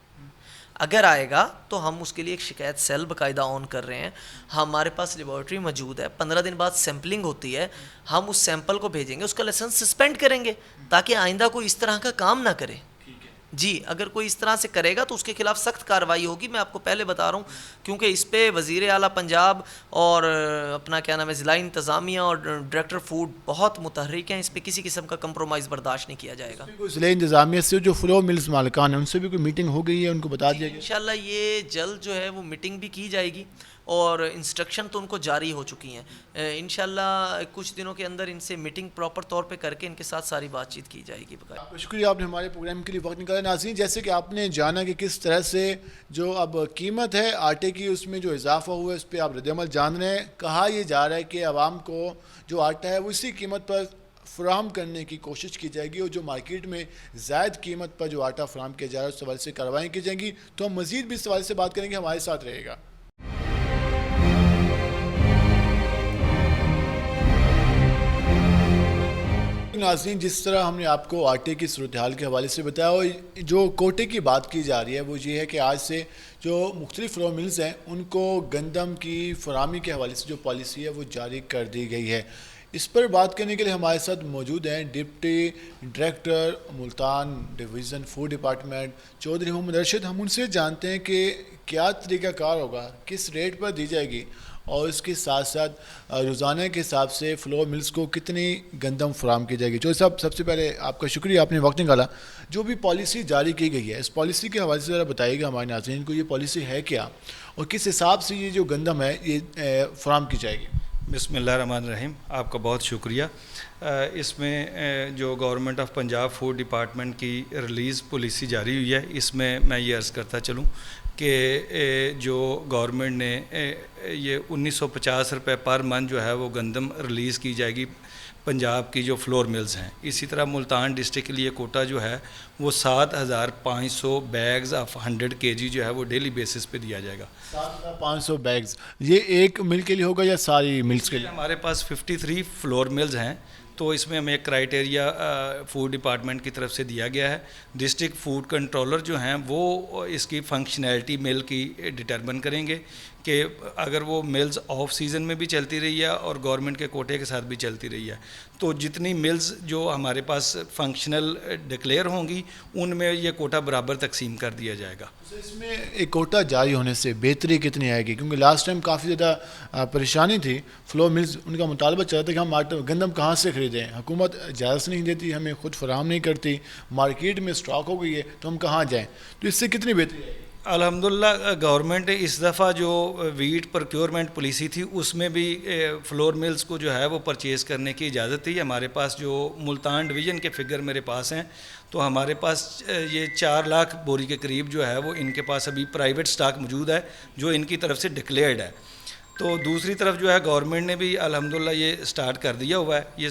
अगर आएगा तो हम उसके लिए एक शिकायत सेल बाकायदा ऑन कर रहे हैं। हमारे पास लेबॉर्ट्री मौजूद है, 15 दिन बाद सैम्पलिंग होती है, हम उस सैंपल को भेजेंगे, उसका लाइसेंस सस्पेंड करेंगे ताकि आइंदा कोई इस तरह का काम ना करे। जी, अगर कोई इस तरह से करेगा तो उसके खिलाफ सख्त कार्रवाई होगी। मैं आपको पहले बता रहा हूँ, क्योंकि इस पे वज़ीर आला पंजाब और अपना क्या नाम है ज़िला इंतज़ामिया और डायरेक्टर फूड बहुत मुतहर्रिक हैं। इस पे किसी किस्म का कंप्रोमाइज़ बर्दाश्त नहीं किया जाएगा। ज़िला इंतज़ामिया से जो फ्लोर मिल्स मालिकान है उनसे भी कोई मीटिंग हो गई है, उनको बता दिया गया? इंशाल्लाह ये जल्द जो है वो मीटिंग भी की जाएगी और इंस्ट्रक्शन तो उनको जारी हो चुकी हैं। इंशाल्लाह कुछ दिनों के अंदर इनसे मीटिंग प्रॉपर तौर पे करके इनके साथ सारी बातचीत की जाएगी। शुक्रिया, आपने हमारे प्रोग्राम के लिए वक्त निकाला। नाज़रीन, जैसे कि आपने जाना कि किस तरह से जो अब कीमत है आटे की उसमें जो इजाफा हुआ है उस पर आप रद्द-ए-अमल जान रहे हैं। कहा यह जा रहा है कि आवाम को जो आटा है वो इसी कीमत पर फराहम करने की कोशिश की जाएगी और जो मार्केट में ज़ायद कीमत पर जो आटा फराहम किया जा रहा है उस सवाल से कार्रवाई की जाएंगी। तो हम मज़ीद भी इस सवाल से बात करेंगे, हमारे साथ रहेगा। नाज़रीन, जिस तरह हमने आपको आटे की सूरत हाल के हवाले से बताया और जो कोटे की बात की जा रही है वो ये है कि आज से जो मुख्तलिफ फ्लोर मिल्स हैं उनको गंदम की फराहमी के हवाले से जो पॉलिसी है वो जारी कर दी गई है। इस पर बात करने के लिए हमारे साथ मौजूद हैं deputy director Multan division food department Chaudhry Mohammad Arshad. हम उनसे जानते हैं कि क्या तरीक़ाकार होगा, किस रेट पर दी जाएगी और इसके साथ साथ रोज़ाना के हिसाब से फ्लोर मिल्स को कितनी गंदम फराहम की जाएगी। चौधरी साहब, सबसे पहले आपका शुक्रिया, आपने वक्त निकाला। जो भी पॉलिसी जारी की गई है इस पॉलिसी के हवाले से ज़रा बताइएगा हमारे नाज़रीन को, ये पॉलिसी है क्या और किस हिसाब से ये जो गंदम है ये फराहम की जाएगी। बिस्मिल्लाहिर्रहमानिर्रहीम, आपका बहुत शुक्रिया। इसमें जो government of Punjab food department की रिलीज़ पॉलिसी जारी हुई है, इसमें मैं ये अर्ज़ करता चलूँ कि जो गवर्नमेंट ने ये 1950 रुपये पर मंथ जो है वो गंदम रिलीज़ की जाएगी पंजाब की जो फ्लोर मिल्स हैं। इसी तरह मुल्तान डिस्ट्रिक्ट के लिए कोटा जो है वो 7,500 बैग्स ऑफ 100 kg जो है वो डेली बेसिस पे दिया जाएगा। 7,500 बैग्स, ये एक मिल के लिए होगा या सारी मिल्स के लिए? हमारे पास 53 फ्लोर मिल्स हैं, तो इसमें हमें एक क्राइटेरिया फूड डिपार्टमेंट की तरफ से दिया गया है। डिस्ट्रिक्ट फूड कंट्रोलर जो हैं वो इसकी फंक्शनैलिटी मिल की डिटरमिन करेंगे कि अगर वो मिल्स ऑफ सीज़न में भी चलती रही है और गवर्नमेंट के कोटे के साथ भी चलती रही है, तो जितनी मिल्स जो हमारे पास फंक्शनल डिक्लेयर होंगी उनमें ये कोटा बराबर तकसीम कर दिया जाएगा। इसमें एक कोटा जारी होने से बेहतरी कितनी आएगी? क्योंकि लास्ट टाइम काफ़ी ज़्यादा परेशानी थी, फ्लो मिल्स उनका मुतालबा चल रहा था कि हम आटा गंदम कहाँ से ख़रीदें, हुकूमत इजाज़त नहीं देती, हमें खुद फराहम नहीं करती, मार्केट में स्टॉक हो गई है तो हम कहाँ जाएँ, तो इससे कितनी बेहतरी आएगी? अल्हम्दुलिल्लाह गवर्नमेंट ने इस दफ़ा जो वीट प्रोक्योरमेंट पॉलिसी थी उसमें भी फ्लोर मिल्स को जो है वो परचेज़ करने की इजाज़त थी। हमारे पास जो मुल्तान डिवीज़न के फिगर मेरे पास हैं, तो हमारे पास ये 4 लाख बोरी के करीब जो है वो इनके पास अभी प्राइवेट स्टॉक मौजूद है जो इनकी तरफ से डिक्लेयर्ड है। तो दूसरी तरफ जो है गवर्नमेंट ने भी अल्हम्दुलिल्लाह ये स्टार्ट कर दिया हुआ है। ये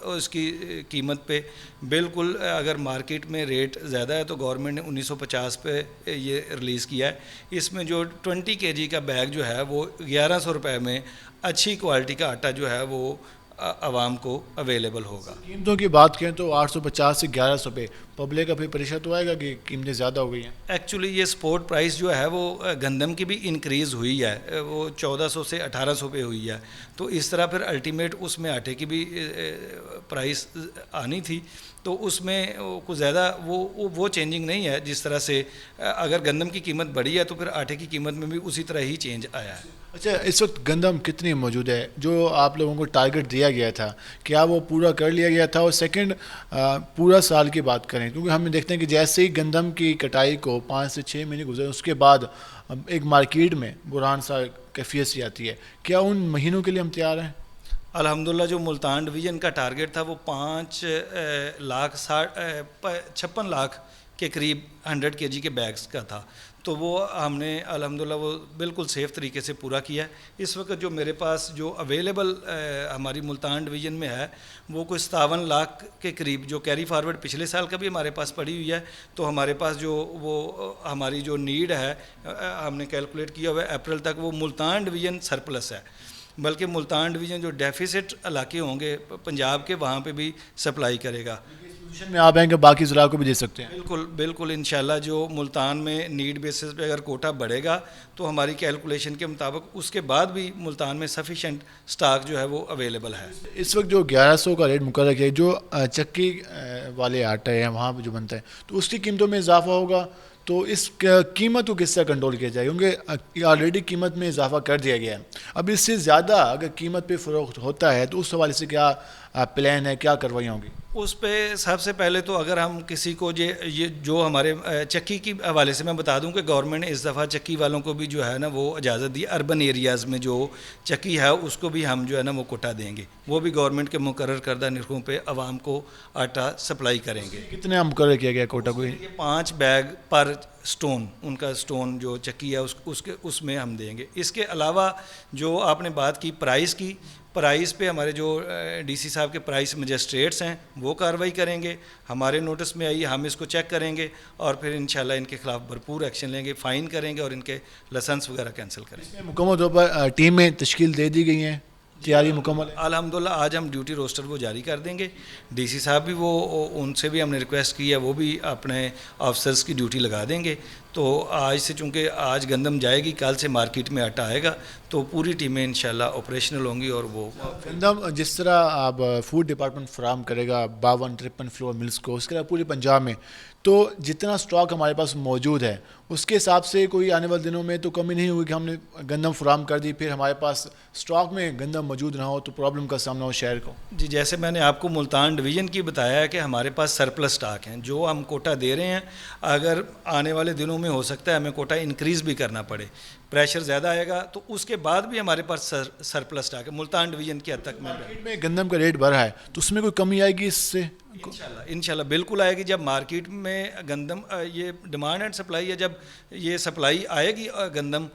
उसकी कीमत पे बिल्कुल अगर मार्केट में रेट ज़्यादा है तो गवर्नमेंट ने 1950 पे ये रिलीज़ किया है। इसमें जो 20 kg का बैग जो है वो 1100 रुपये में अच्छी क्वालिटी का आटा जो है वो आवाम को अवेलेबल होगा। कीमतों की बात करें तो 850 से 1100 पे पब्लिक का फिर परेशान तो आएगा कि कीमतें ज़्यादा हो गई हैं। एक्चुअली ये स्पोर्ट प्राइस जो है वो गंदम की भी इंक्रीज़ हुई है, वो 1400 से 1800 पे हुई है, तो इस तरह फिर अल्टीमेट उसमें आटे की भी प्राइस आनी थी, तो उसमें कुछ ज़्यादा वो चेंजिंग नहीं है। जिस तरह से अगर गंदम की कीमत बढ़ी है तो फिर आटे की कीमत में भी उसी तरह ही चेंज आया है। अच्छा, इस वक्त गंदम कितनी मौजूद है? जो आप लोगों को टारगेट दिया गया था क्या वो पूरा कर लिया गया था? और सेकंड, पूरा साल की बात करें, क्योंकि हम देखते हैं कि जैसे ही गंदम की कटाई को 5 से 6 महीने गुजरे उसके बाद एक मार्केट में बुरहान सा कैफियत सी आती है, क्या उन महीनों के लिए हम तैयार हैं? अल्हम्दुलिल्लाह जो मुल्तान डिवीज़न का टारगेट था वो 56 लाख के करीब 100 kg के बैग्स का था, तो वो हमने अल्हम्दुलिल्लाह वो बिल्कुल सेफ़ तरीके से पूरा किया है। इस वक्त जो मेरे पास जो अवेलेबल हमारी मुल्तान डिवीज़न में है वो कोई 57 लाख के करीब, जो कैरी फारवर्ड पिछले साल का भी हमारे पास पड़ी हुई है। तो हमारे पास जो वो हमारी जो नीड है हमने कैलकुलेट किया हुआ है अप्रैल तक, वो मुल्तान डिवीज़न सरप्लस है, बल्कि मुल्तान डिवीज़न जो डेफिसिट इलाके होंगे पंजाब के वहाँ पे भी सप्लाई करेगा। में आप आएंगे बाकी ज़िला को भी दे सकते हैं? बिल्कुल बिल्कुल, इंशाल्लाह जो मुल्तान में नीड बेसिस पे अगर कोटा बढ़ेगा तो हमारी कैलकुलेशन के मुताबिक उसके बाद भी मुल्तान में सफिशेंट स्टॉक जो है वो अवेलेबल है। इस वक्त जो 1100 का रेट मुकर्रर किया, जो चक्की वाले आटा है वहाँ पर जो बनता है तो उसकी कीमतों में इजाफा होगा, तो इस कीमत को किस तरह कंट्रोल किया जाए? क्योंकि ऑलरेडी कीमत में इजाफा कर दिया गया है, अब इससे ज़्यादा अगर कीमत पे फ़रोख्त होता है तो उस हवाले से क्या प्लान है, क्या कार्रवाइयाँ होंगी? उस पे सबसे पहले तो अगर हम किसी को ये जो हमारे चक्की की हवाले से मैं बता दूं कि गवर्नमेंट ने इस दफ़ा चक्की वालों को भी जो है ना वो इजाज़त दी। अर्बन एरियाज़ में जो चक्की है उसको भी हम जो है ना वो कोटा देंगे, वो भी गवर्नमेंट के मुकर्रर करदा निर्खों पे आवाम को आटा सप्लाई करेंगे। कितने मुकर्रर किया गया कोटा को? 5 बैग पर स्टोन, उनका स्टोन जो चक्की है उसमें हम देंगे। इसके अलावा जो आपने बात की प्राइस पे हमारे जो डीसी साहब के प्राइस मजिस्ट्रेट्स हैं वो कार्रवाई करेंगे, हमारे नोटिस में आई, हम इसको चेक करेंगे और फिर इंशाल्लाह इनके खिलाफ भरपूर एक्शन लेंगे, फ़ाइन करेंगे और इनके लाइसेंस वगैरह कैंसिल करेंगे। मुकम्मल तौर पर टीमें तश्कील दे दी गई हैं, तैयारी मुकम्मल है? अल्हम्दुलिल्लाह आज हम ड्यूटी रोस्टर वो जारी कर देंगे। डीसी साहब भी वो उनसे भी हमने रिक्वेस्ट की है, वो भी अपने ऑफिसर्स की ड्यूटी लगा देंगे। तो आज से चूँकि आज गंदम जाएगी, कल से मार्केट में आटा आएगा, तो पूरी टीमें इंशाल्लाह ऑपरेशनल होंगी। और वो गंदम जिस तरह आप फूड डिपार्टमेंट फराहम करेगा 52-53 फ्लोर मिल्स को, उसके अलावा पूरे पंजाब में, तो जितना स्टॉक हमारे पास मौजूद है उसके हिसाब से कोई आने वाले दिनों में तो कमी नहीं होगी कि हमने गंदम फराहम कर दी फिर हमारे पास स्टॉक में गंदम मौजूद ना हो तो प्रॉब्लम का सामना हो शहर को? जी, जैसे मैंने आपको मुल्तान डिवीज़न की बताया है कि हमारे पास सरप्लस स्टॉक हैं जो हम कोटा दे रहे हैं। अगर आने वाले दिनों में हो सकता है हमें कोटा इंक्रीज़ भी करना पड़े। प्रेशर ज़्यादा आएगा तो उसके बाद भी हमारे पास सरप्लस स्टॉक है। मुल्तान डिवीज़न की हद तक में गंदम का रेट बढ़ा है तो उसमें कोई कमी आएगी इससे? इंशाल्लाह बिल्कुल आएगी। जब मार्केट में गंदम ये डिमांड एंड सप्लाई है, जब ये सप्लाई आएगी गंदम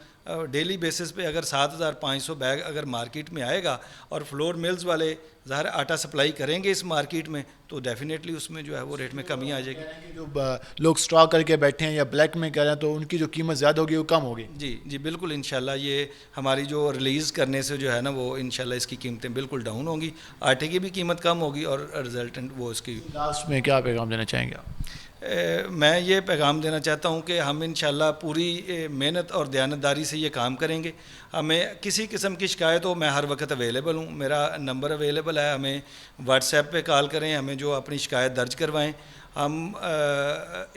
डेली बेसिस पे अगर 7,500 बैग अगर मार्केट में आएगा और फ्लोर मिल्स वाले ज़ाहिर आटा सप्लाई करेंगे इस मार्केट में तो डेफिनेटली उसमें जो है वो रेट में कमी आ जाएगी। जो लोग स्टॉक करके बैठे हैं या ब्लैक में कर रहे हैं तो उनकी जो कीमत ज़्यादा होगी वो कम होगी। जी बिल्कुल इंशाल्लाह ये हमारी जो रिलीज़ करने से जो है ना वो इंशाल्लाह इसकी कीमतें बिल्कुल डाउन होंगी, आटे की भी कीमत कम होगी और रिजल्टेंट वो इसकी। लास्ट में क्या पैगाम देना चाहेंगे आप? मैं ये पैगाम देना चाहता हूँ कि हम इंशाल्लाह पूरी मेहनत और दयानतदारी से ये काम करेंगे। हमें किसी किस्म की शिकायत हो मैं हर वक्त अवेलेबल हूँ, मेरा नंबर अवेलेबल है, हमें व्हाट्सएप पे कॉल करें, हमें जो अपनी शिकायत दर्ज करवाएं। हम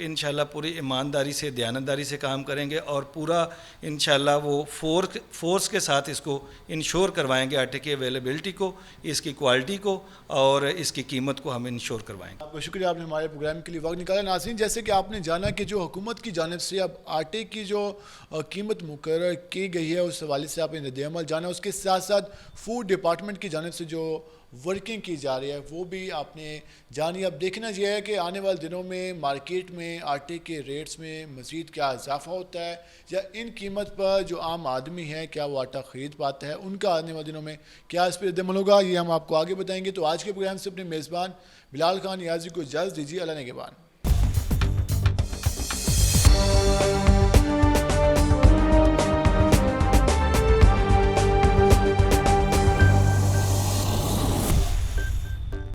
इंशाल्लाह पूरी ईमानदारी से दयानतदारी से काम करेंगे और पूरा इंशाल्लाह वो फोर्स के साथ इसको इंश्योर करवाएंगे, आटे की अवेलेबिलिटी को, इसकी क्वालिटी को और इसकी कीमत को हम इंश्योर करवाएंगे। आपका शुक्रिया, आपने हमारे प्रोग्राम के लिए वक्त निकाला। नाज़रीन, जैसे कि आपने जाना कि जो हुकूमत की जानिब से अब आटे की जो कीमत मुकर्रर की गई है उस हवाले से आपने रद्द-ए-अमल जाना, उसके साथ साथ फूड डिपार्टमेंट की जानिब से जो वर्किंग की जा रही है वो भी आपने जानी। अब देखना यह है कि आने वाले दिनों में मार्केट में आटे के रेट्स में मज़ीद क्या इजाफा होता है या इन कीमत पर जो आम आदमी है क्या वो आटा ख़रीद पाता है, उनका आने वाले दिनों में क्या इस पर रद्द-ए-अमल होगा, ये हम आपको आगे बताएंगे। तो आज के प्रोग्राम से अपने मेज़बान बिलाल खान नियाज़ी को इजाज़त दीजिए। अल्लाह ने के बाद।